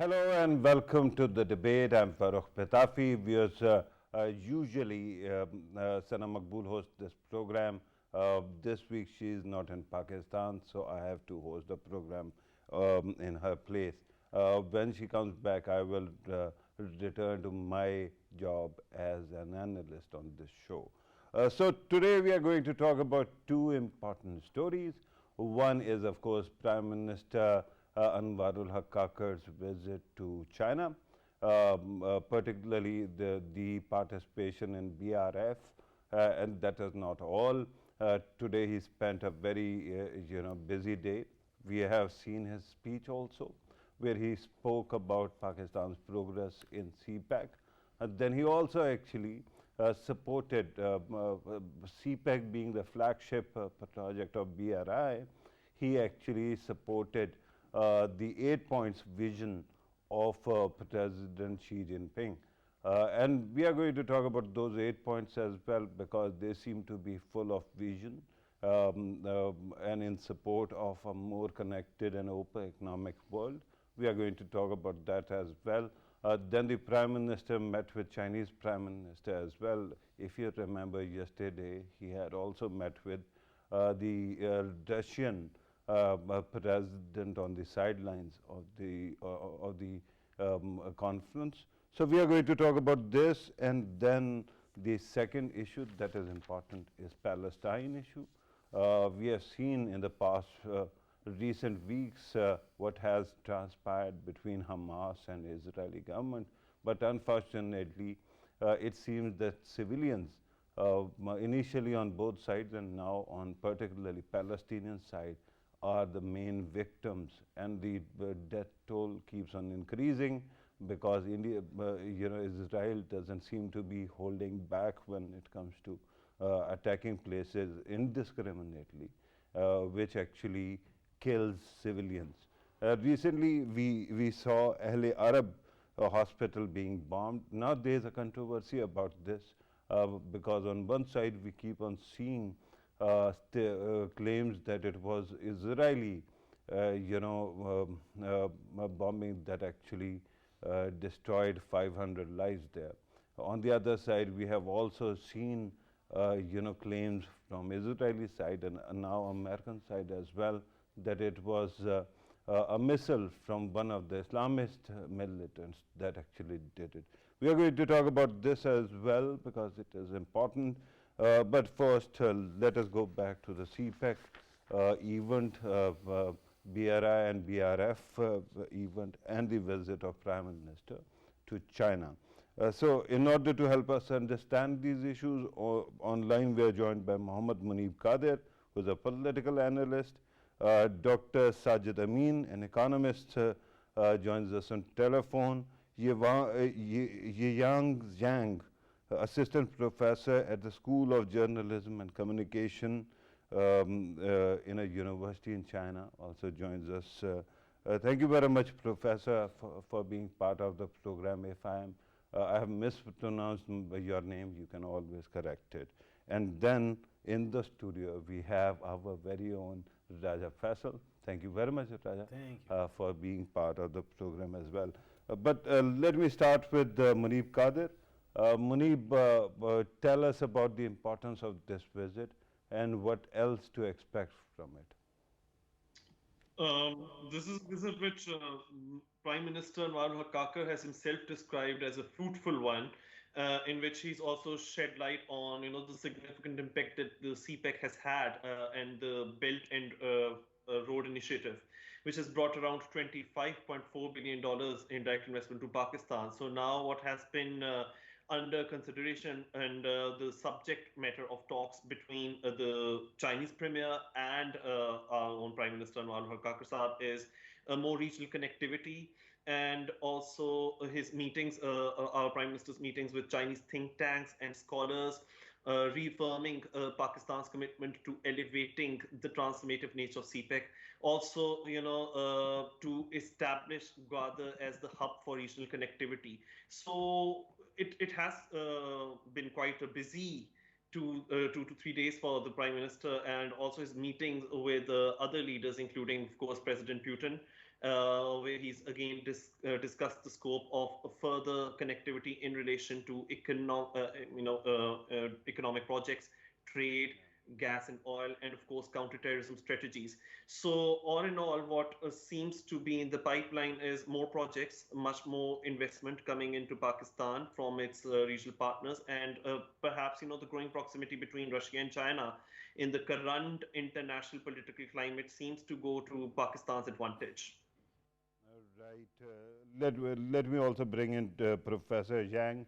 Hello and welcome to the debate. I'm Farrukh Pitafi. We usually Sana Makbul hosts this program. This week she is not in Pakistan, so I have to host the program in her place. When she comes back, I will return to my job as an analyst on this show. So today we are going to talk about two important stories. One is, of course, Prime Minister Anwar Kakar's visit to China, particularly the participation in BRF, and that is not all. Today he spent a very busy day. We have seen his speech also, where he spoke about Pakistan's progress in CPEC. Then he also actually supported CPEC being the flagship project of BRI. He actually supported the 8 points vision of President Xi Jinping. And we are going to talk about those 8 points as well because they seem to be full of vision and in support of a more connected and open economic world. We are going to talk about that as well. Then the Prime Minister met with Chinese Prime Minister as well. If you remember yesterday, he had also met with the Russian president on the sidelines of the conference. So we are going to talk about this, and then the second issue that is important is Palestine issue. We have seen in the past recent weeks what has transpired between Hamas and Israeli government, but unfortunately it seems that civilians initially on both sides and now on particularly Palestinian side are the main victims, and the death toll keeps on increasing because Israel doesn't seem to be holding back when it comes to attacking places indiscriminately, which actually kills civilians. Recently, we saw Ahle Arab hospital being bombed. Now there is a controversy about this because on one side we keep on seeing claims that it was Israeli, bombing that actually destroyed 500 lives there. On the other side, we have also seen, claims from Israeli side and now American side as well that it was a missile from one of the Islamist militants that actually did it. We are going to talk about this as well because it is important. But first, let us go back to the CPEC event, BRI and BRF event, and the visit of Prime Minister to China. So in order to help us understand these issues, online we are joined by Muneeb Qadir, who is a political analyst. Dr. Sajid Amin, an economist, joins us on telephone. Yiyan Zhang, assistant professor at the School of Journalism and Communication in a university in China, also joins us. Thank you very much, Professor, for being part of the program. If I have mispronounced your name, you can always correct it. And then in the studio, we have our very own Raja Faisal. Thank you very much, Raja, for being part of the program as well. But let me start with Muneeb Qadir. Muneeb, tell us about the importance of this visit and what else to expect from it. This is a visit which Prime Minister Anwar Kakar has himself described as a fruitful one, in which he's also shed light on the significant impact that the CPEC has had and the Belt and Road Initiative, which has brought around $25.4 billion in direct investment to Pakistan. So now what has been under consideration and the subject matter of talks between the Chinese Premier and our own Prime Minister Anwar Kakar Saab is more regional connectivity, and also his meetings, our Prime Minister's meetings with Chinese think tanks and scholars, reaffirming Pakistan's commitment to elevating the transformative nature of CPEC. Also, to establish Gwadar as the hub for regional connectivity. So it has been quite a busy 2 to 3 days for the Prime Minister, and also his meetings with other leaders, including, of course, President Putin where he's again discussed the scope of a further connectivity in relation to economic projects, trade, gas and oil, and of course counterterrorism strategies. So all in all, what seems to be in the pipeline is more projects, much more investment coming into Pakistan from its regional partners, and perhaps the growing proximity between Russia and China in the current international political climate seems to go to Pakistan's advantage. Right. Let me also bring in Professor Zhang.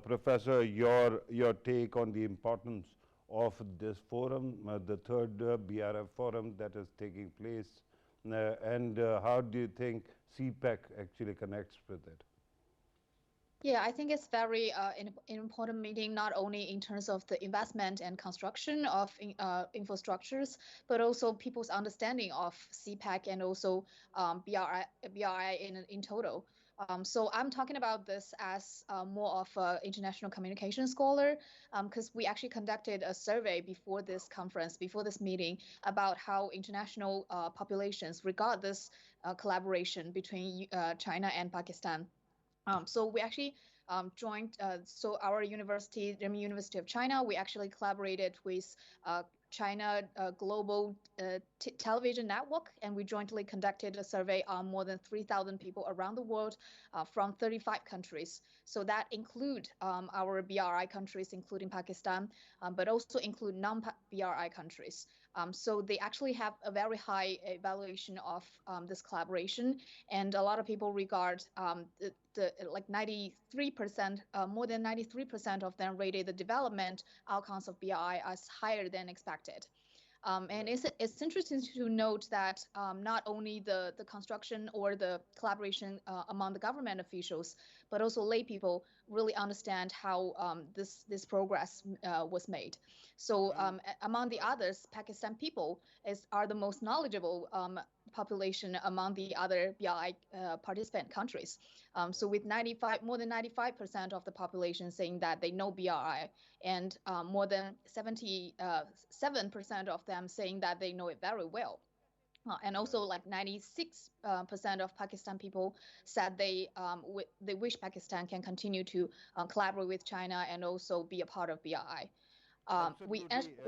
Professor, your take on the importance of this forum, the third BRF forum that is taking place, and how do you think CPEC actually connects with it? Yeah, I think it's very an important meeting, not only in terms of the investment and construction of infrastructures, but also people's understanding of CPEC and also BRI in total. So I'm talking about this as more of an international communication scholar, because we actually conducted a survey before this conference, before this meeting, about how international populations regard this collaboration between China and Pakistan. So we actually joined, so our university, Renmin University of China, we actually collaborated with China Global Television Network, and we jointly conducted a survey on more than 3,000 people around the world from 35 countries. So that include our BRI countries, including Pakistan, but also include non-BRI countries. So they actually have a very high evaluation of this collaboration, and a lot of people regard like 93%, more than 93% of them rated the development outcomes of BRI as higher than expected. And it's interesting to note that not only the construction or the collaboration among the government officials, but also lay people really understand how this progress was made. So among the others, Pakistan people are the most knowledgeable population among the other BRI participant countries. So with more than 95% of the population saying that they know BRI, and more than 77% of them saying that they know it very well. And also like 96% of Pakistan people said they wish Pakistan can continue to collaborate with China and also be a part of BRI. We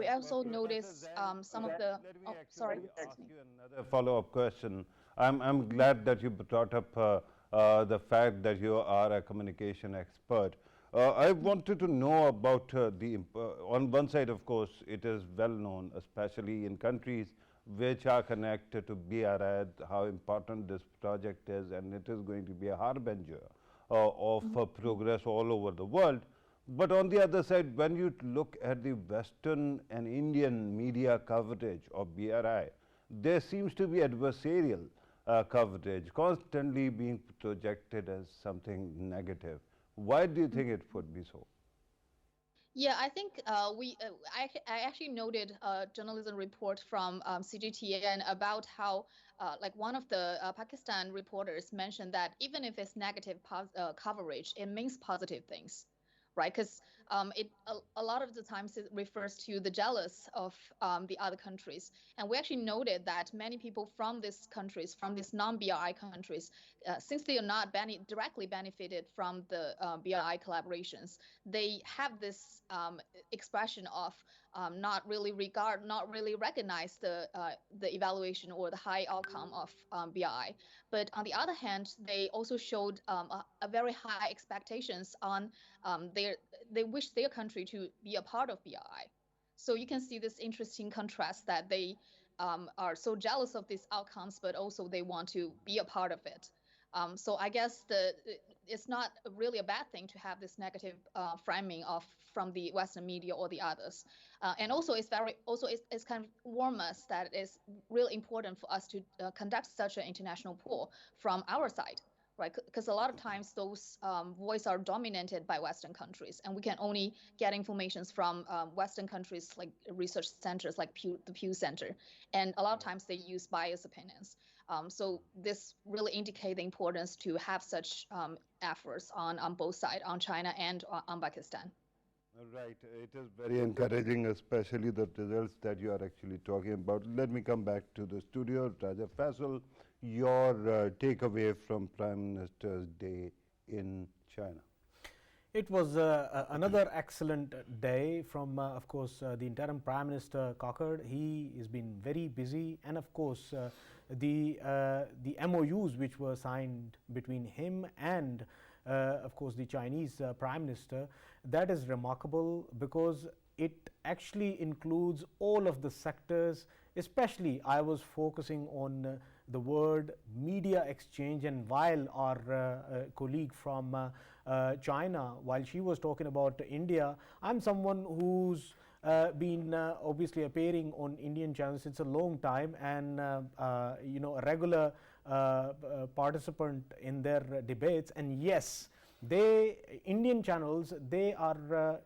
also noticed some of the. Let me sorry. ask you another follow-up question. I'm glad that you brought up the fact that you are a communication expert. I wanted to know about on one side, of course, it is well known, especially in countries which are connected to BRI, how important this project is, and it is going to be a harbinger of progress all over the world. But on the other side, when you look at the Western and Indian media coverage of BRI, there seems to be adversarial coverage, constantly being projected as something negative. Why do you think it would be so? Yeah, I think I actually noted a journalism report from CGTN about how like one of the Pakistan reporters mentioned that even if it's negative coverage, it means positive things, right? Because a lot of the times it refers to the jealous of the other countries. And we actually noted that many people from these countries, from these non-BRI countries, since they are not directly benefited from the BRI collaborations, they have this expression of not really recognize the evaluation or the high outcome of BRI. But on the other hand, they also showed a very high expectations on they wish their country to be a part of BRI. So you can see this interesting contrast that they are so jealous of these outcomes, but also they want to be a part of it. So I guess it's not really a bad thing to have this negative framing from the Western media or the others. And also it's kind of warm us that it's really important for us to conduct such an international poll from our side. Right, because a lot of times those voices are dominated by Western countries, and we can only get information from Western countries like research centers like the Pew Center, and a lot of times they use biased opinions. So this really indicates the importance to have such efforts on both sides, on China and on Pakistan. Right, it is very encouraging, especially the results that you are actually talking about. Let me come back to the studio. Raja Faisal, your takeaway from Prime Minister's day in China? It was another excellent day from, of course, the interim Prime Minister Kakar. He has been very busy, and of course, the MOUs which were signed between him and, of course, the Chinese Prime Minister. That is remarkable because it actually includes all of the sectors. Especially, I was focusing on the word media exchange, and while our colleague from China, while she was talking about India, I'm someone who's been obviously appearing on Indian channels since a long time, and a regular participant in their debates. And yes, Indian channels, they are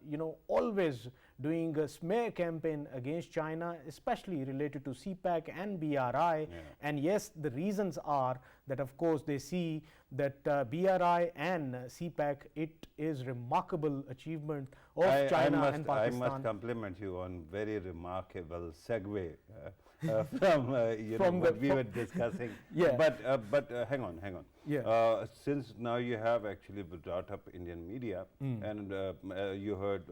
always doing a smear campaign against China, especially related to CPEC and BRI. Yeah. And yes, the reasons are that, of course, they see that BRI and CPEC, it is remarkable achievement of China and Pakistan. I must compliment you on very remarkable segue from what we were discussing. Yeah. But hang on. Yeah. Since now you have actually brought up Indian media, and you heard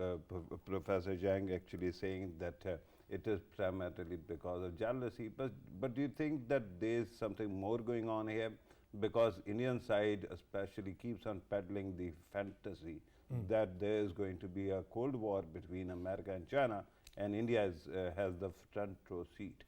Professor Zhang actually saying that it is primarily because of jealousy. But do you think that there is something more going on here? Because Indian side especially keeps on peddling the fantasy that there is going to be a Cold War between America and China, and India has the front row seat.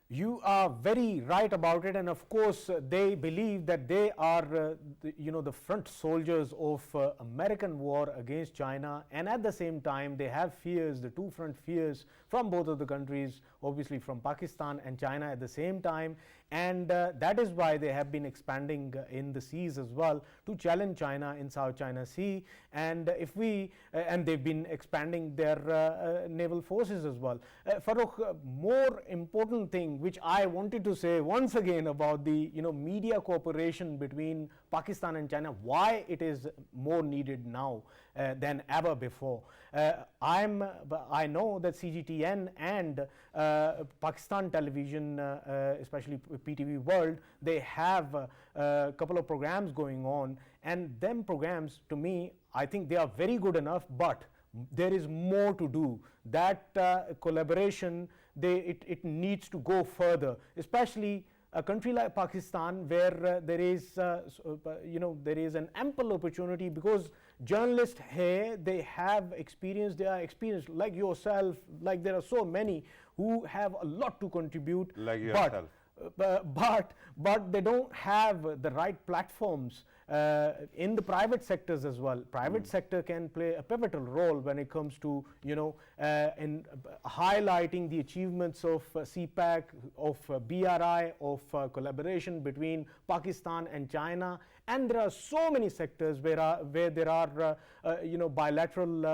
You are very right about it, and of course they believe that they are the front soldiers of American war against China, and at the same time they have fears, the two front fears from both of the countries, obviously from Pakistan and China at the same time, and that is why they have been expanding in the seas as well to challenge China in South China Sea. And if we and they've been expanding their naval forces as well. Farrukh, more important thing which I wanted to say once again about the media cooperation between Pakistan and China, why it is more needed now than ever before. I know that CGTN and Pakistan Television, especially PTV World, they have a couple of programs going on, and them programs, to me, I think they are very good enough, but there is more to do. That collaboration, it needs to go further, especially a country like Pakistan, where there is an ample opportunity, because journalists here, they have experience, they are experienced like yourself, like there are so many who have a lot to contribute, like yourself. But they don't have the right platforms in the private sectors as well. Private sector can play a pivotal role when it comes to in highlighting the achievements of CPEC, of BRI, of collaboration between Pakistan and China. And there are so many sectors where there are bilateral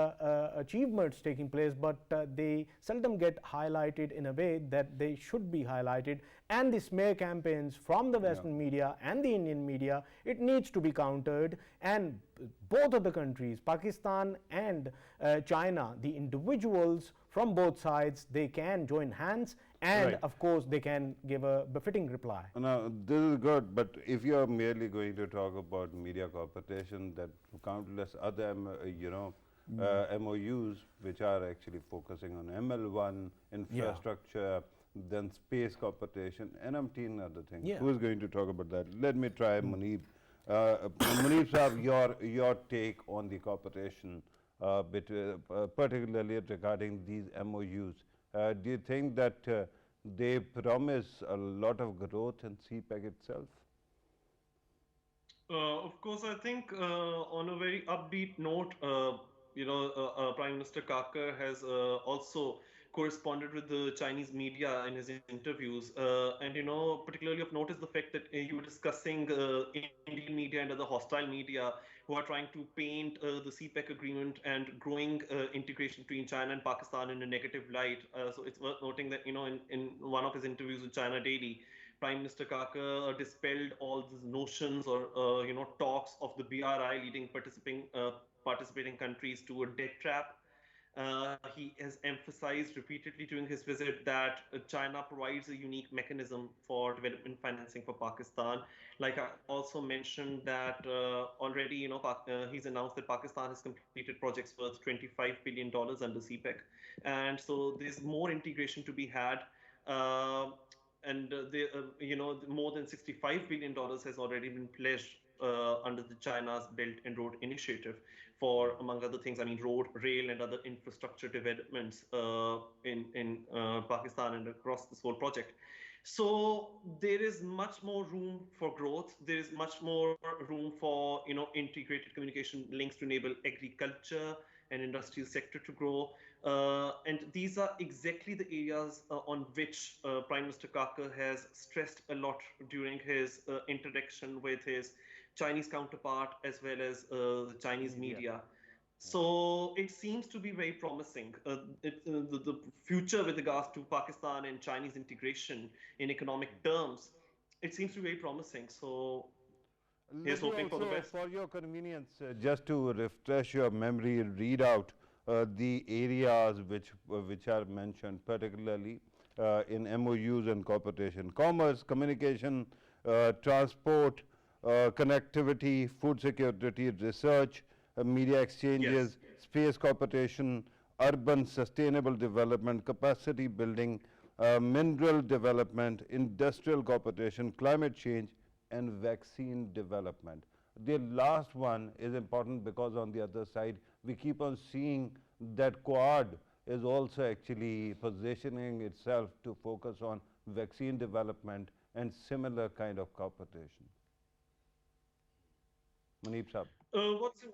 achievements taking place, but they seldom get highlighted in a way that they should be highlighted. And the smear campaigns from the Western media and the Indian media, it needs to be countered. And both of the countries, Pakistan and China, the individuals from both sides, they can join hands, and of course they can give a befitting reply. Now, this is good, but if you are merely going to talk about media cooperation, that countless other MOUs which are actually focusing on ML1, infrastructure, then space cooperation, and umpteen other things. Who is going to talk about that? Let me try Muneeb. Muneeb Sahab, your take on the cooperation, particularly regarding these MOUs. Do you think that they promise a lot of growth in CPEC itself? Of course, I think on a very upbeat note, Prime Minister Kakar has also corresponded with the Chinese media in his interviews, and particularly of note is the fact that you were discussing Indian media and other hostile media who are trying to paint the CPEC agreement and growing integration between China and Pakistan in a negative light. So it's worth noting that in one of his interviews with China Daily, Prime Minister Kakar dispelled all these notions or talks of the BRI leading participating countries to a debt trap. He has emphasized repeatedly during his visit that China provides a unique mechanism for development financing for Pakistan. Like I also mentioned that already, he's announced that Pakistan has completed projects worth $25 billion under CPEC, and so there's more integration to be had. Uh, and more than $65 billion has already been pledged under the China's Belt and Road Initiative for, among other things, I mean, road, rail, and other infrastructure developments in Pakistan and across this whole project. So there is much more room for growth. There is much more room for integrated communication links to enable agriculture and industrial sector to grow. And these are exactly the areas on which Prime Minister Kakar has stressed a lot during his interaction with his Chinese counterpart as well as the Chinese media. So it seems to be very promising. The future with regards to Pakistan and Chinese integration in economic terms, it seems to be very promising. So here's Let me hoping for the also, best. for your convenience, just to refresh your memory, read out the areas which are mentioned, particularly in MOUs and cooperation: commerce, communication, transport, connectivity, food security, research, media exchanges, Yes. space cooperation, urban sustainable development, capacity building, mineral development, industrial cooperation, climate change, and vaccine development. The last one is important because on the other side, we keep on seeing that Quad is also actually positioning itself to focus on vaccine development and similar kind of cooperation. Muneeb Sahab. Uh, what's in-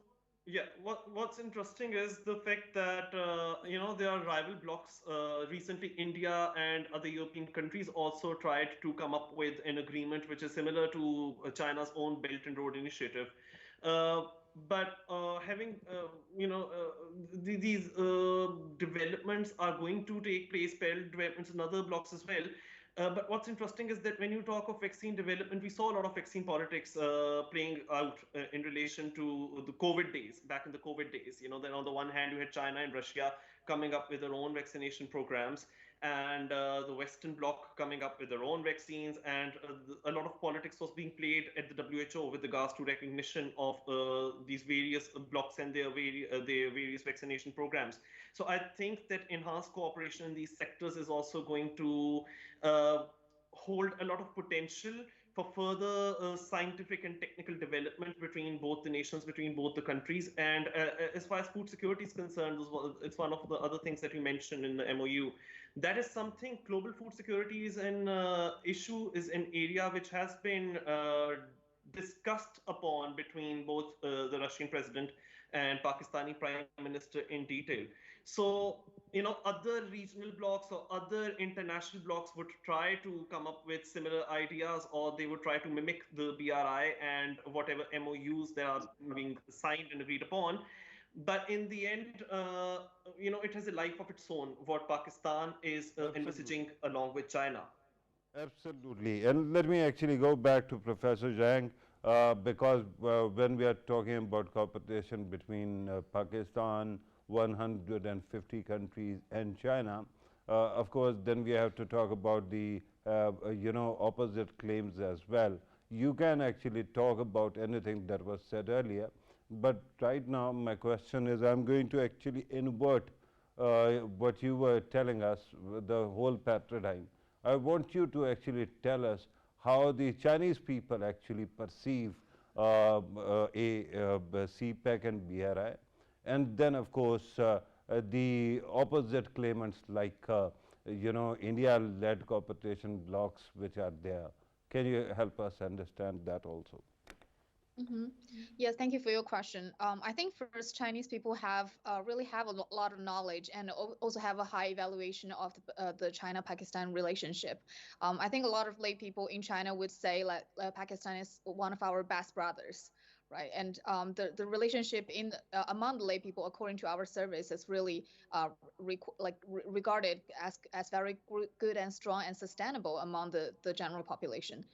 what's interesting is the fact that there are rival blocs. Recently, India and other European countries also tried to come up with an agreement which is similar to China's own Belt and Road Initiative. Uh, but having these developments are going to take place, parallel developments in other blocks as well. But what's interesting is that when you talk of vaccine development, we saw a lot of vaccine politics playing out in relation to the COVID days, back in the COVID days. Then on the one hand, you had China and Russia coming up with their own vaccination programs, and the Western Bloc coming up with their own vaccines, and a lot of politics was being played at the WHO with regards to recognition of these various blocs and their various vaccination programs. So I think that enhanced cooperation in these sectors is also going to uh, hold a lot of potential for further scientific and technical development between both the nations, between both the countries. And as far as food security is concerned, it's one of the other things that we mentioned in the MOU. That is something, global food security is an issue, is an area which has been discussed upon between both the Russian president and Pakistani prime minister in detail. So, other regional blocs or other international blocs would try to come up with similar ideas, or they would try to mimic the BRI and whatever MOUs that are being signed and agreed upon. But in the end, it has a life of its own, what Pakistan is Absolutely. envisaging along with China. Absolutely. And let me actually go back to Professor Zhang because when we are talking about competition between Pakistan, 150 countries, and China, of course, then we have to talk about the opposite claims as well. You can actually talk about anything that was said earlier, but right now my question is I'm going to actually invert what you were telling us, the whole paradigm. I want you to actually tell us how the Chinese people actually perceive CPEC and BRI, and then of course the opposite claimants like India-led cooperation blocks which are there. Can you help us understand that also? Mhm. Yes, thank you for your question. I think first Chinese people have really have a lot of knowledge and also have a high evaluation of the China-Pakistan relationship. I think a lot of lay people in China would say like Pakistan is one of our best brothers, right? And the relationship among the lay people, according to our surveys, is really regarded as very good and strong and sustainable among the general population.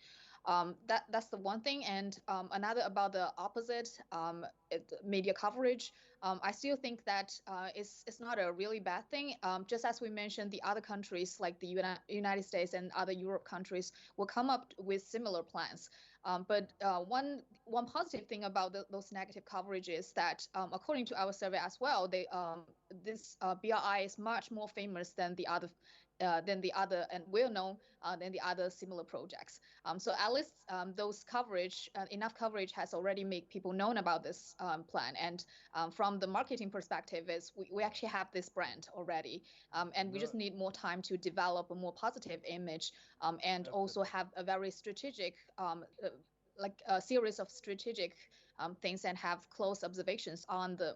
That's the one thing. And another about the opposite media coverage. I still think that it's not a really bad thing. Just as we mentioned, the other countries like the United States and other Europe countries will come up with similar plans. But one positive thing about those negative coverage is that according to our survey as well, this BRI is much more famous than the other and well known than the other similar projects. So at least those enough coverage has already made people known about this plan. And from the marketing perspective, is we actually have this brand already, and we just need more time to develop a more positive image, and also have a very strategic, like a series of strategic things, and have close observations on the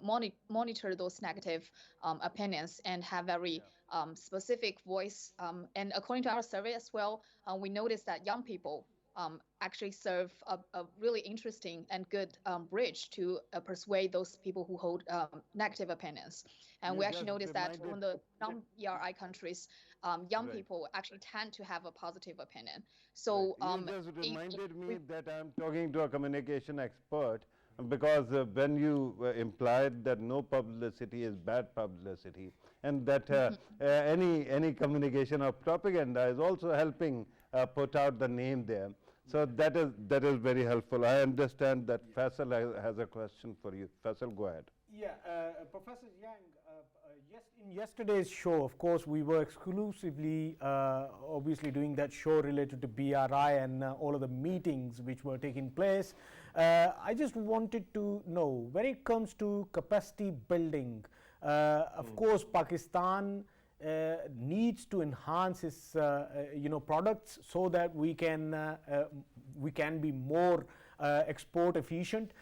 monitor those negative opinions, and have very specific voice. And according to our survey as well, we noticed that young people actually serve a really interesting and good bridge to persuade those people who hold negative opinions. And we actually noticed that in the non-BRI countries, young people actually tend to have a positive opinion. So you just reminded me that I'm talking to a communication expert, because when you implied that no publicity is bad publicity, and that any communication of propaganda is also helping put out the name there. So that is very helpful. I understand that Faisal has a question for you. Faisal, go ahead. Yeah, Professor Zhang, in yesterday's show, of course, we were exclusively obviously doing that show related to BRI and all of the meetings which were taking place. I just wanted to know, when it comes to capacity building, of course, Pakistan needs to enhance its products so that we can be more export efficient.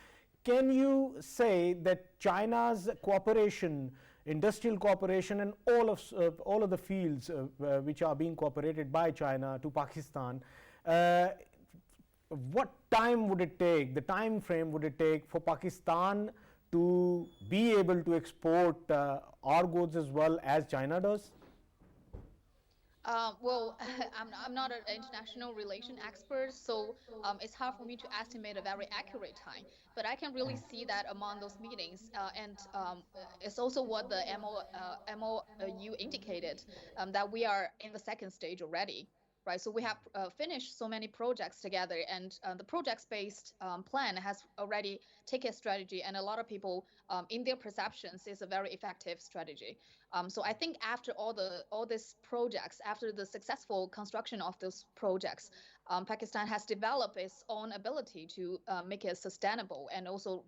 Can you say that China's cooperation, industrial cooperation, and all of the fields which are being cooperated by China to Pakistan, what time would it take, the time frame would it take for Pakistan to be able to export our goods as well as China does? Well, I'm not an international relation expert, so it's hard for me to estimate a very accurate time. But I can really see that among those meetings, and it's also what the MOU indicated, that we are in the second stage already. Right, so we have finished so many projects together, and the projects-based plan has already taken a strategy, and a lot of people, in their perceptions, is a very effective strategy. So I think after all these projects, after the successful construction of those projects, Pakistan has developed its own ability to make it sustainable and also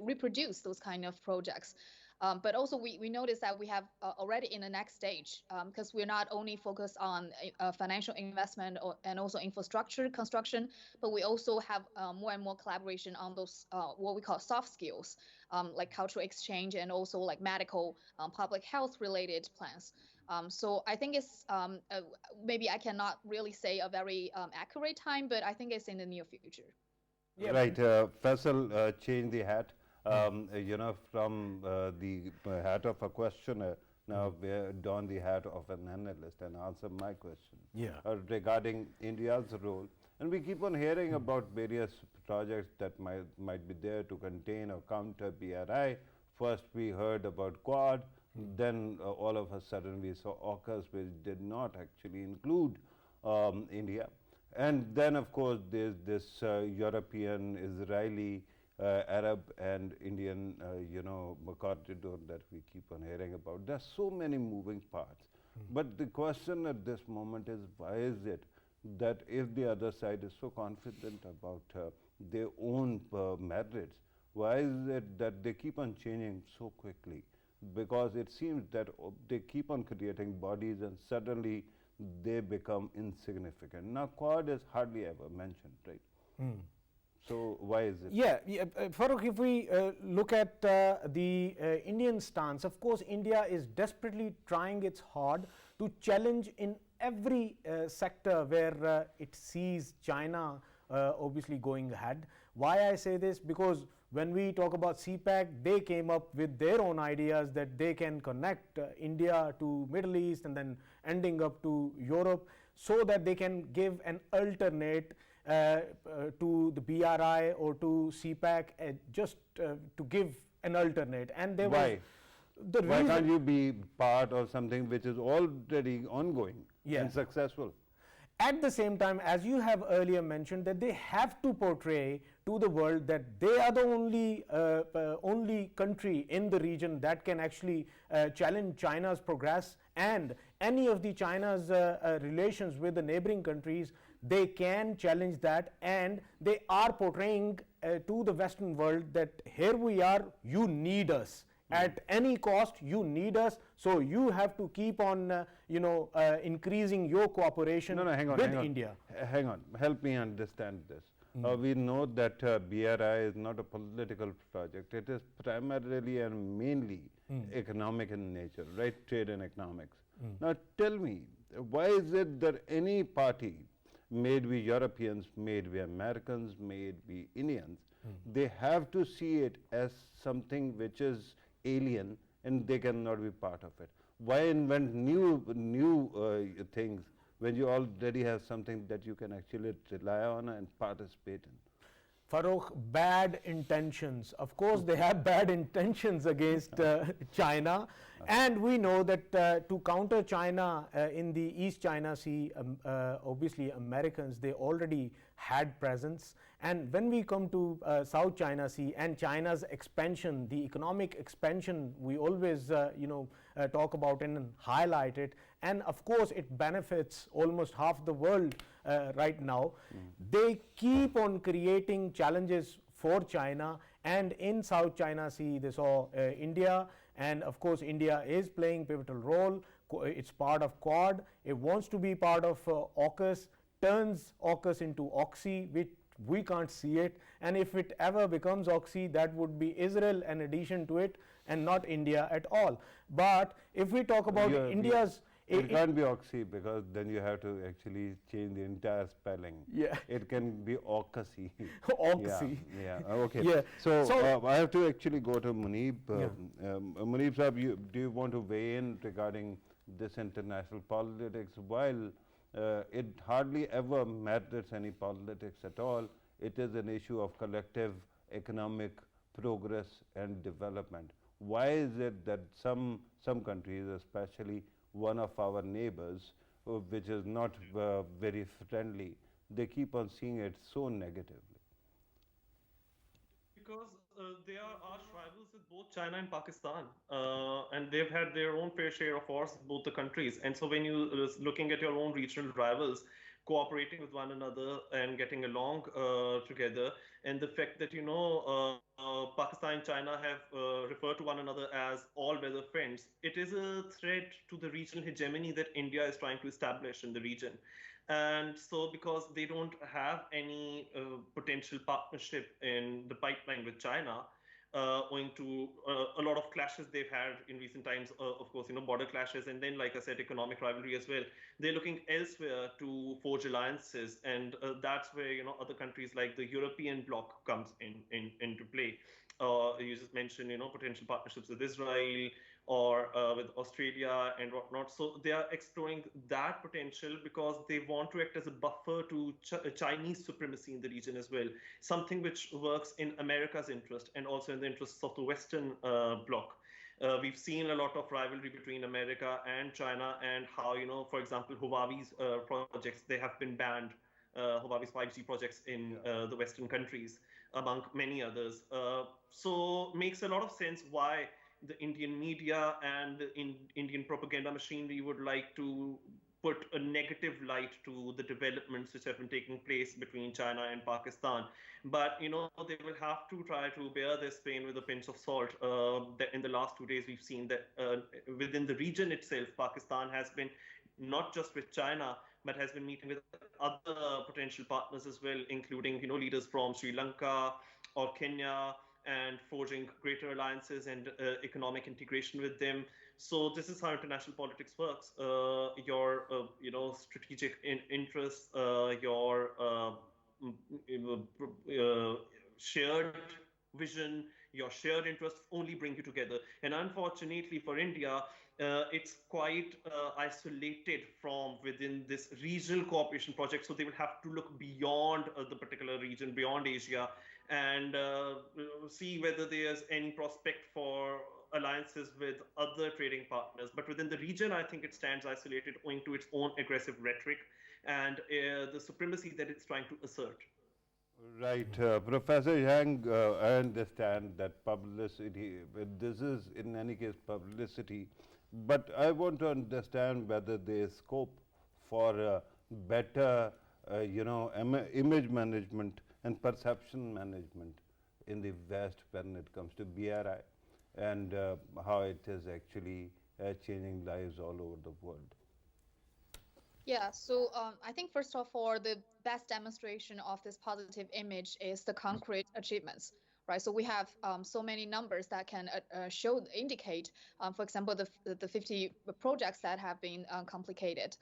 reproduce those kind of projects. But also we noticed that we have already in the next stage, because we're not only focused on financial investment and also infrastructure construction, but we also have more and more collaboration on those what we call soft skills, like cultural exchange and also like medical, public health related plans. So I think it's maybe I cannot really say a very accurate time, but I think it's in the near future. Yeah. Right, Faisal changed the hat. From the hat of a questioner, now don the hat of an analyst and answer my question regarding India's role. And we keep on hearing about various projects that might be there to contain or counter BRI. First we heard about Quad, then all of a sudden we saw AUKUS, which did not actually include India. And then of course there's this European, Israeli, Arab and Indian, corridor that we keep on hearing about. There's so many moving parts. But the question at this moment is, why is it that if the other side is so confident about their own merits, why is it that they keep on changing so quickly? Because it seems that they keep on creating bodies and suddenly they become insignificant. Now, Quad is hardly ever mentioned, right? So why is it? Yeah, Farrukh, if we look at the Indian stance, of course, India is desperately trying its hard to challenge in every sector where it sees China obviously going ahead. Why I say this? Because when we talk about CPEC, they came up with their own ideas that they can connect India to Middle East and then ending up to Europe, so that they can give an alternate to the BRI or to CPAC, just to give an alternate. And there was Why? the Why reason. can't you be part of something which is already ongoing and successful? At the same time, as you have earlier mentioned, that they have to portray to the world that they are the only country in the region that can actually challenge China's progress, and any of the China's relations with the neighboring countries, they can challenge that, and they are portraying to the Western world that here we are, you need us. At any cost, you need us, so you have to keep on, increasing your cooperation with India. Hang on, help me understand this. We know that BRI is not a political project. It is primarily and mainly economic in nature, right? Trade and economics. Now tell me, why is it that any party, may it be Europeans, may it be Americans, may it be Indians, they have to see it as something which is alien and they cannot be part of it? Why invent new things when you already have something that you can actually rely on and participate in? Farrukh, bad intentions. Of course, they have bad intentions against China, and we know that to counter China in the East China Sea, obviously Americans, they already had presence. And when we come to South China Sea and China's expansion, the economic expansion, we always talk about and highlight it. And of course, it benefits almost half the world right now. They keep on creating challenges for China, and in South China Sea, they saw India, and of course, India is playing pivotal role. It's part of Quad. It wants to be part of AUKUS, turns AUKUS into Oxy, which we can't see it, and if it ever becomes Oxy, that would be Israel an addition to it and not India at all. But if we talk about India's... It can't be Oxy, because then you have to actually change the entire spelling. Yeah. It can be Oxy. Oxy. Yeah. Okay. Yeah. So I have to actually go to Muneeb. Muneeb sahab, do you want to weigh in regarding this international politics? While it hardly ever matters any politics at all, it is an issue of collective economic progress and development. Why is it that some countries, especially one of our neighbors, which is not very friendly, they keep on seeing it so negatively? Because they are arch rivals with both China and Pakistan, and they've had their own fair share of wars with both the countries. And so when you looking at your own regional rivals cooperating with one another and getting along together, and the fact that Pakistan and China have referred to one another as all-weather friends, it is a threat to the regional hegemony that India is trying to establish in the region. And so because they don't have any potential partnership in the pipeline with China, owing to a lot of clashes they've had in recent times, of course, border clashes, and then, like I said, economic rivalry as well. They're looking elsewhere to forge alliances, and that's where other countries like the European bloc comes into play. You just mentioned potential partnerships with Israel or with Australia and whatnot. So they are exploring that potential because they want to act as a buffer to Chinese supremacy in the region as well, something which works in America's interest and also in the interests of the Western bloc. We've seen a lot of rivalry between America and China, and how, for example, Huawei's projects, they have been banned, Huawei's 5G projects in the Western countries, among many others. So makes a lot of sense why the Indian media and the Indian propaganda machinery would like to put a negative light to the developments which have been taking place between China and Pakistan. But, they will have to try to bear this pain with a pinch of salt. That in the last 2 days, we've seen that within the region itself, Pakistan has been not just with China, but has been meeting with other potential partners as well, including, leaders from Sri Lanka or Kenya, and forging greater alliances and economic integration with them. So this is how international politics works. Your strategic interests, your shared vision, your shared interests only bring you together. And unfortunately for India, it's quite isolated from within this regional cooperation project. So they will have to look beyond the particular region, beyond Asia, and see whether there's any prospect for alliances with other trading partners. But within the region, I think it stands isolated owing to its own aggressive rhetoric and the supremacy that it's trying to assert. Right. Professor Zhang, I understand that publicity, this is in any case publicity, but I want to understand whether there is scope for better, image management and perception management in the West when it comes to BRI and how it is actually changing lives all over the world. Yeah, so I think first of all, the best demonstration of this positive image is the concrete achievements, right? So we have so many numbers that can indicate, for example, the 50 projects that have been completed.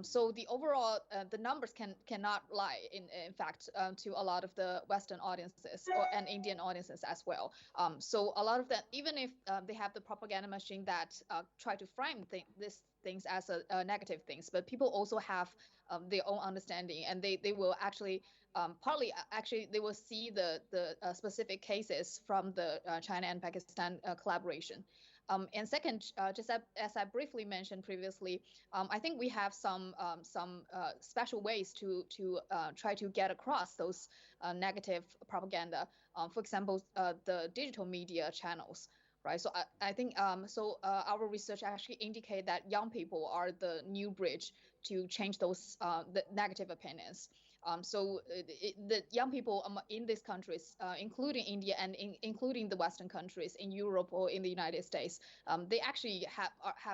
So the overall, the numbers cannot lie, in fact, to a lot of the Western audiences and Indian audiences as well. So a lot of them, even if they have the propaganda machine that try to frame these things as a negative things, but people also have their own understanding, and they will actually partly actually they will see the specific cases from the China and Pakistan collaboration. And second, just as I briefly mentioned previously, I think we have some special ways to try to get across those negative propaganda. For example, the digital media channels, right? So I think our research actually indicate that young people are the new bridge to change those the negative opinions. So the young people in these countries, including India and including the Western countries in Europe or in the United States, they actually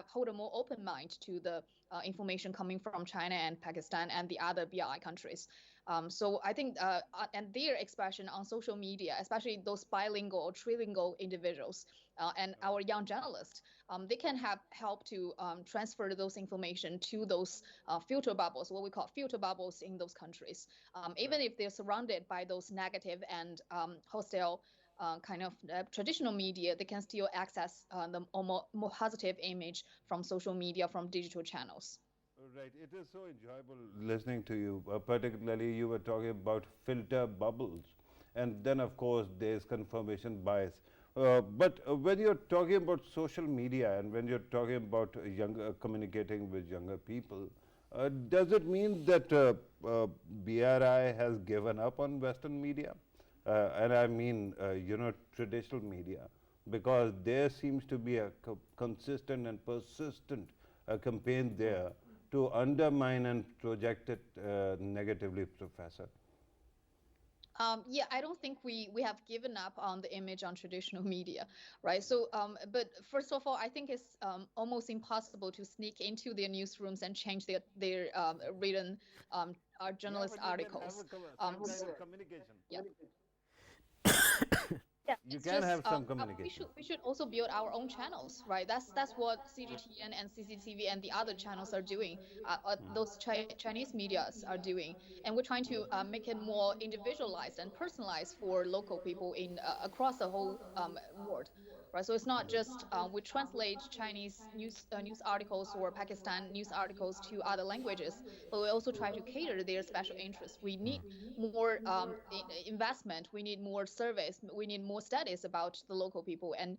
hold a more open mind to the information coming from China and Pakistan and the other BRI countries. So I think, and their expression on social media, especially those bilingual or trilingual individuals and our young journalists, they can help to transfer those information to those filter bubbles, what we call filter bubbles in those countries. Even if they're surrounded by those negative and hostile kind of traditional media, they can still access the more positive image from social media, from digital channels. Right. It is so enjoyable listening to you. Particularly, you were talking about filter bubbles, and then of course there's confirmation bias. But when you're talking about social media and when you're talking about communicating with younger people, does it mean that BRI has given up on Western media? And I mean, traditional media, because there seems to be a consistent and persistent campaign there to undermine and project it negatively, Professor. Yeah, I don't think we have given up on the image on traditional media, right? So, but first of all, I think it's almost impossible to sneak into their newsrooms and change their written journalist articles. Communication. Yeah. Yeah, you can have some communication. We should also build our own channels, right? That's what CGTN and CCTV and the other channels are doing. Those Chinese medias are doing, and we're trying to make it more individualized and personalized for local people in across the whole world. Right, so it's not just we translate Chinese news articles or Pakistan news articles to other languages, but we also try to cater their special interests. We need more investment, we need more surveys, we need more studies about the local people, and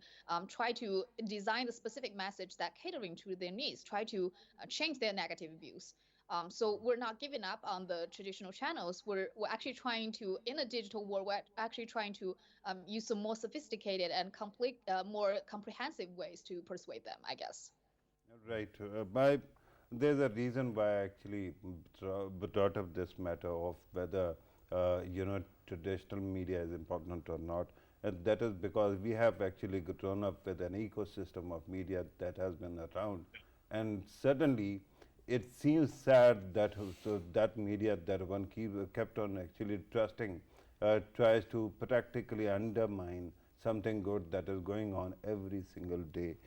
try to design the specific message that catering to their needs, try to change their negative views. So we're not giving up on the traditional channels. We're actually trying to, in a digital world, we're actually trying to use some more sophisticated and more comprehensive ways to persuade them, I guess. Right. There's a reason why I actually brought up this matter of whether traditional media is important or not, and that is because we have actually grown up with an ecosystem of media that has been around, and suddenly it seems sad that that media that one kept on actually trusting tries to practically undermine something good that is going on every single day.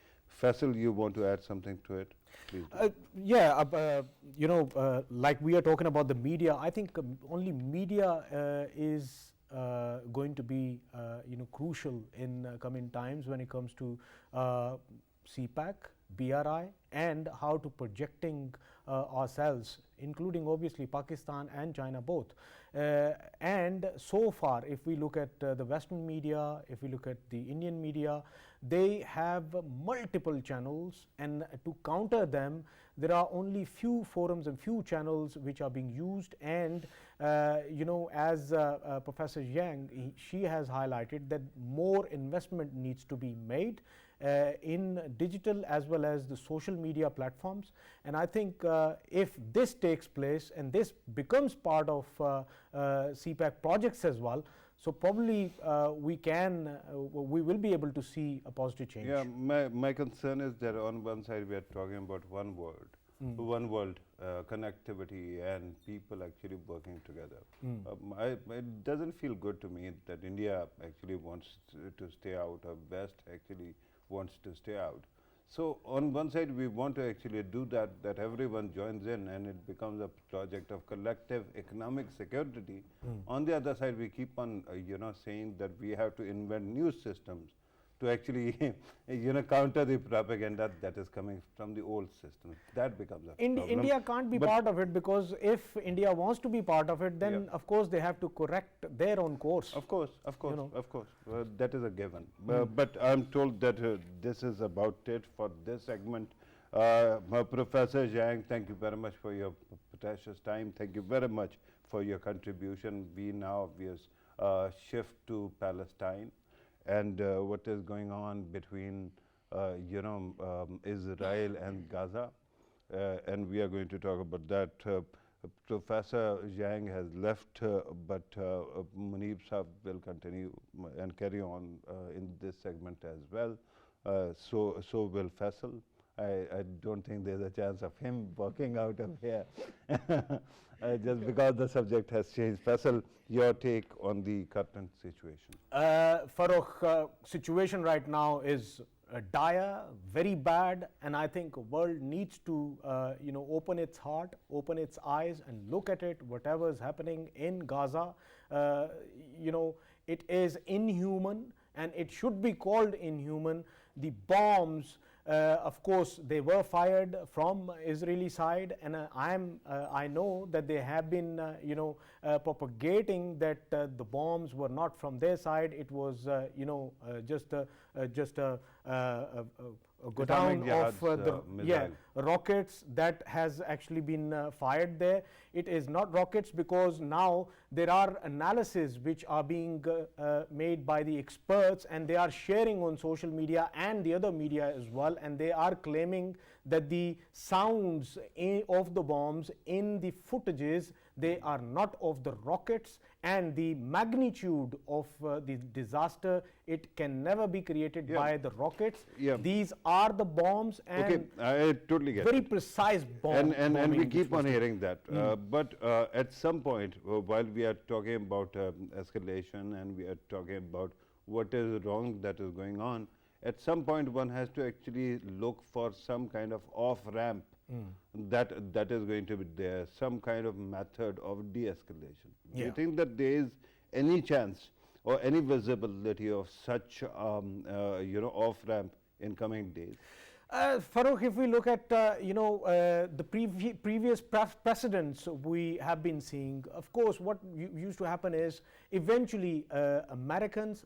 Faisal, you want to add something to it? Please. Like we are talking about the media, I think only media is going to be crucial in coming times when it comes to CPAC, BRI, and how to projecting ourselves, including obviously Pakistan and China both. And so far, if we look at the Western media, if we look at the Indian media, they have multiple channels, and to counter them, there are only few forums and few channels which are being used. And as Professor Zhang, she has highlighted that more investment needs to be made in digital as well as the social media platforms. And I think if this takes place and this becomes part of CPAC projects as well, so probably we will be able to see a positive change. Yeah, my concern is that on one side we are talking about one world connectivity and people actually working together. It doesn't feel good to me that India actually wants to stay out, or West actually wants to stay out. So on one side we want to actually do that everyone joins in and it becomes a project of collective economic security. On the other side we keep on saying that we have to invent new systems to actually counter the propaganda that is coming from the old system. That becomes a problem. India can't be part of it, because if India wants to be part of it, then of course they have to correct their own course. Of course. That is a given. But I'm told that this is about it for this segment. Professor Zhang, thank you very much for your precious time. Thank you very much for your contribution. We now shift to Palestine and what is going on between Israel and Gaza, and we are going to talk about that. Professor Zhang has left, but Muneeb Sahab will continue and carry on in this segment as well. So will Faisal. I don't think there's a chance of him walking out of here just because the subject has changed. Faisal, your take on the current situation? Farrukh, situation right now is dire, very bad, and I think the world needs to open its heart, open its eyes, and look at it. Whatever is happening in Gaza, it is inhuman, and it should be called inhuman. The bombs, of course, they were fired from Israeli side, and I know that they have been propagating that the bombs were not from their side. It was just a go down of the rockets that has actually been fired there. It is not rockets, because now there are analyses which are being made by the experts, and they are sharing on social media and the other media as well, and they are claiming that the sounds of the bombs in the footages, they are not of the rockets, and the magnitude of the disaster, it can never be created by the rockets. These are the bombs, and okay, I totally get very it. Precise bomb. And we keep on hearing that. But at some point, while we are talking about escalation and we are talking about what is wrong that is going on, at some point one has to actually look for some kind of off-ramp that is going to be there, some kind of method of de-escalation. Do you think that there is any chance or any visibility of such off-ramp in coming days? Farrukh, if we look at the previous precedents we have been seeing, of course, what used to happen is eventually Americans,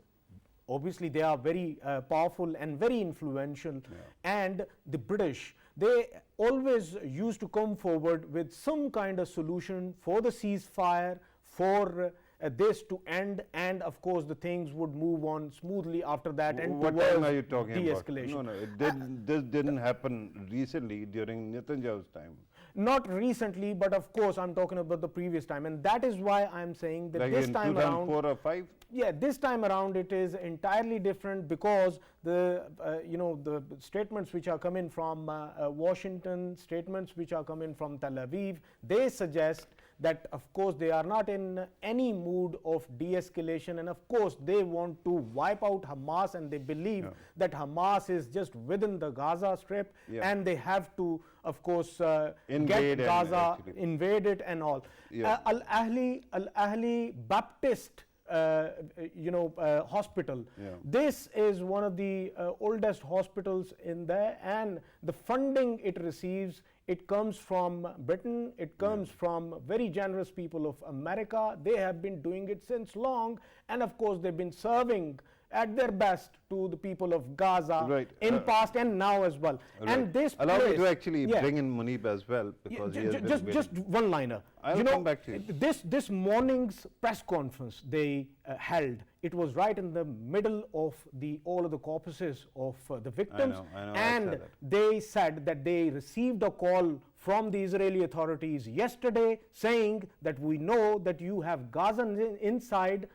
obviously they are very powerful and very influential, and the British, they always used to come forward with some kind of solution for the ceasefire, for this to end, and of course the things would move on smoothly after that. And what time are you talking de-escalation. about? This didn't happen recently during Netanyahu's time. Not recently, but of course I'm talking about the previous time, and that is why I'm saying that like this in time 2004 around, or 5? Yeah, this time around it is entirely different, because the the statements which are coming from Washington, statements which are coming from Tel Aviv, they suggest that of course they are not in any mood of de-escalation, and of course they want to wipe out Hamas, and they believe that Hamas is just within the Gaza Strip, and they have to of course get Gaza, invade it and all. Al-Ahli Baptist hospital. Yeah. This is one of the oldest hospitals in there, and the funding it receives, it comes from Britain, it comes from very generous people of America. They have been doing it since long, and of course they've been serving at their best to the people of Gaza in past and now as well. And this allow place, me to actually bring in Muneeb as well, because he has been just one liner. I'll come back to you. This morning's press conference they held, it was right in the middle of all of the corpuses of the victims. I know, and they said that they received a call from the Israeli authorities yesterday saying that we know that you have Gazans inside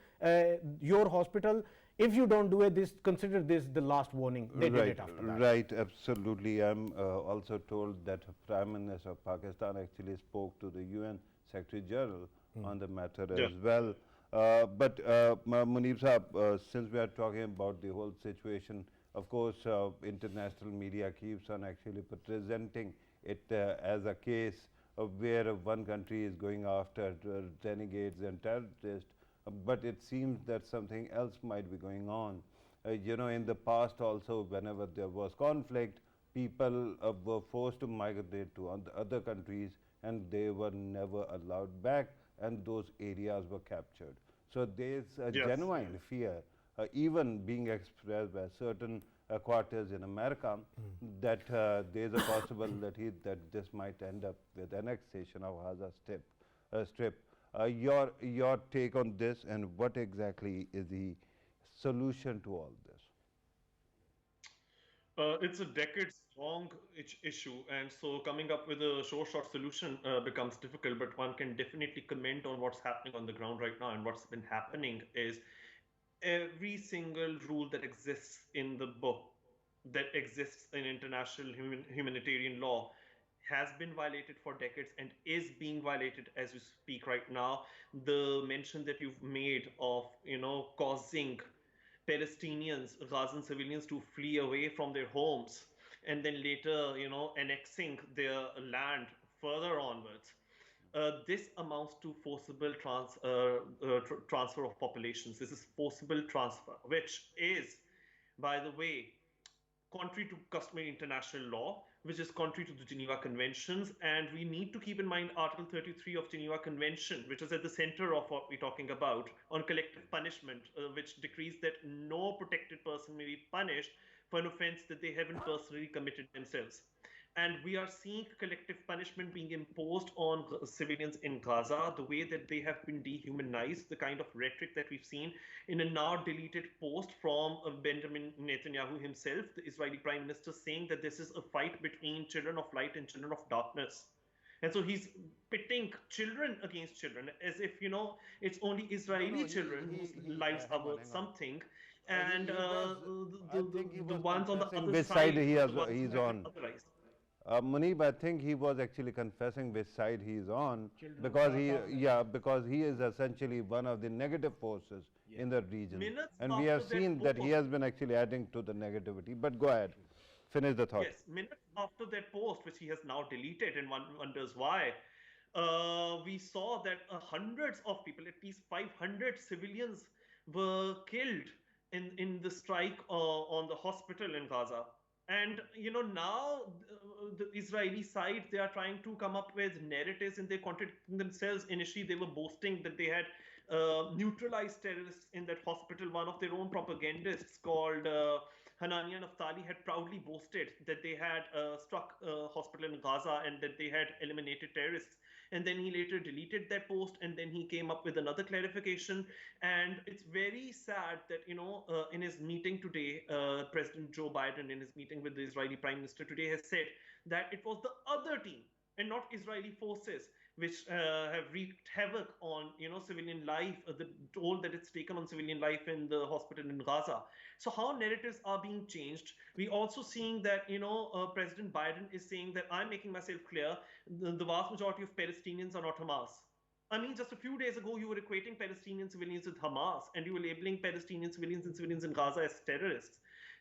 your hospital. If you don't do it, consider this the last warning. They did it after that. Right, absolutely. I'm also told that Prime Minister of Pakistan actually spoke to the UN Secretary General on the matter as well. But Muneeb Sahab, since we are talking about the whole situation, of course, international media keeps on actually presenting it as a case of where one country is going after renegades and terrorists. But it seems that something else might be going on. In the past also, whenever there was conflict, people were forced to migrate to other countries, and they were never allowed back, and those areas were captured. So there's a genuine fear, even being expressed by certain quarters in America, that there's a possibility that this might end up with annexation of Gaza Strip. Your take on this, and what exactly is the solution to all this? It's a decades-long issue, and so coming up with a short solution becomes difficult, but one can definitely comment on what's happening on the ground right now. And what's been happening is every single rule that exists in the book, that exists in international humanitarian law, has been violated for decades and is being violated as we speak right now. The mention that you've made of, causing Palestinians, Gazan civilians to flee away from their homes, and then later, annexing their land further onwards. This amounts to forcible transfer of populations. This is forcible transfer, which is, by the way, contrary to customary international law, which is contrary to the Geneva Conventions. And we need to keep in mind Article 33 of Geneva Convention, which is at the center of what we're talking about, on collective punishment, which decrees that no protected person may be punished for an offense that they haven't personally committed themselves. And we are seeing collective punishment being imposed on civilians in Gaza, the way that they have been dehumanized, the kind of rhetoric that we've seen in a now deleted post from Benjamin Netanyahu himself, the Israeli Prime Minister, saying that this is a fight between children of light and children of darkness. And so he's pitting children against children, as if, it's only Israeli children whose lives are worth something. And the ones on the other side he's on. Muneeb, I think he was actually confessing which side he is on, because he is essentially one of the negative forces in the region, and we have seen that he has been actually adding to the negativity. But go ahead, finish the thought. Yes, minutes after that post, which he has now deleted, and one wonders why, we saw that hundreds of people, at least 500 civilians, were killed in the strike on the hospital in Gaza. And, now the Israeli side, they are trying to come up with narratives, and they're contradicting themselves. Initially, they were boasting that they had neutralized terrorists in that hospital. One of their own propagandists called Hanania Naftali had proudly boasted that they had struck a hospital in Gaza and that they had eliminated terrorists. And then he later deleted that post, and then he came up with another clarification. And it's very sad that, in his meeting today, President Joe Biden, in his meeting with the Israeli Prime Minister today, has said that it was the other team and not Israeli forces which have wreaked havoc on, civilian life, the toll that it's taken on civilian life in the hospital in Gaza. So how narratives are being changed. We also seeing that, President Biden is saying that I'm making myself clear, the vast majority of Palestinians are not Hamas. I mean, just a few days ago, you were equating Palestinian civilians with Hamas, and you were labeling Palestinian civilians and civilians in Gaza as terrorists.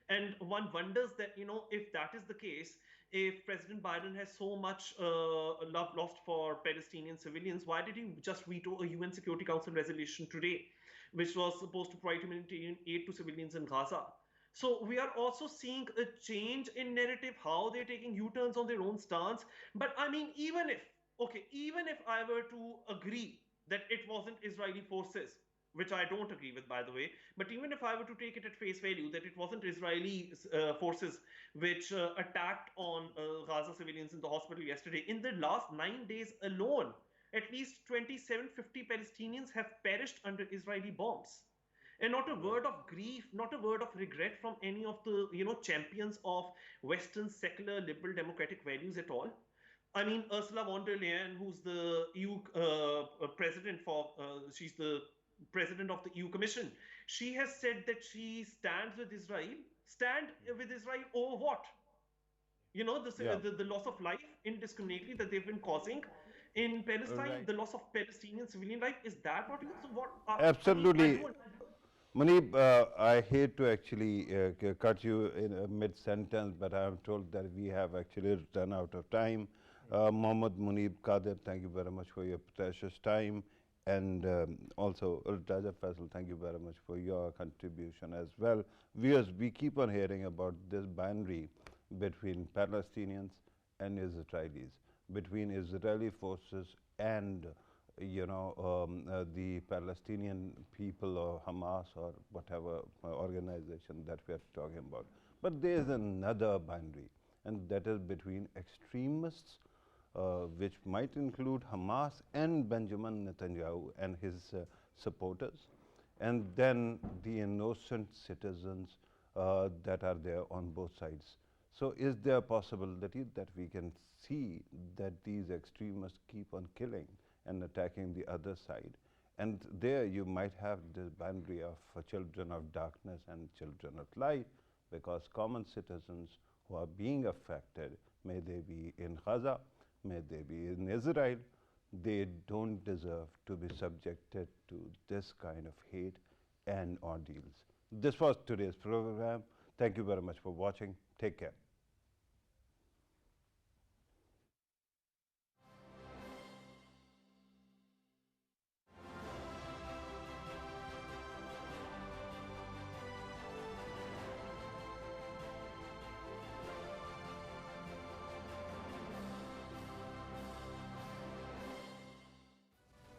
And one wonders that, if that is the case, if President Biden has so much love lost for Palestinian civilians, why did he just veto a UN Security Council resolution today? which was supposed to provide humanitarian aid to civilians in Gaza. So we are also seeing a change in narrative, how they're taking U-turns on their own stance. But I mean, even if I were to agree that it wasn't Israeli forces, which I don't agree with, by the way, but even if I were to take it at face value that it wasn't Israeli forces which attacked on Gaza civilians in the hospital yesterday, in the last 9 days alone, at least 2750 Palestinians have perished under Israeli bombs. And not a word of grief, not a word of regret from any of the champions of Western secular liberal democratic values at all. I mean, Ursula von der Leyen, who's the EU president she's the president of the EU Commission, she has said that she stands with Israel. Stand with Israel over what? The loss of life indiscriminately that they've been causing in Palestine, the loss of Palestinian civilian life. Is that what you? So what? Absolutely. Muneeb, I hate to actually cut you in a mid-sentence, but I am told that we have actually run out of time. Mohammed, Muneeb, Qadir, thank you very much for your precious time. And also, Raja Faisal, thank you very much for your contribution as well. Viewers, we keep on hearing about this binary between Palestinians and Israelis, between Israeli forces and the Palestinian people or Hamas or whatever organization that we are talking about. But there is another binary, and that is between extremists, which might include Hamas and Benjamin Netanyahu and his supporters, and then the innocent citizens that are there on both sides. So is there a possibility that we can see that these extremists keep on killing and attacking the other side? And there you might have this boundary of children of darkness and children of light, because common citizens who are being affected, may they be in Gaza, may they be in Israel, they don't deserve to be subjected to this kind of hate and ordeals. This was today's program. Thank you very much for watching. Take care.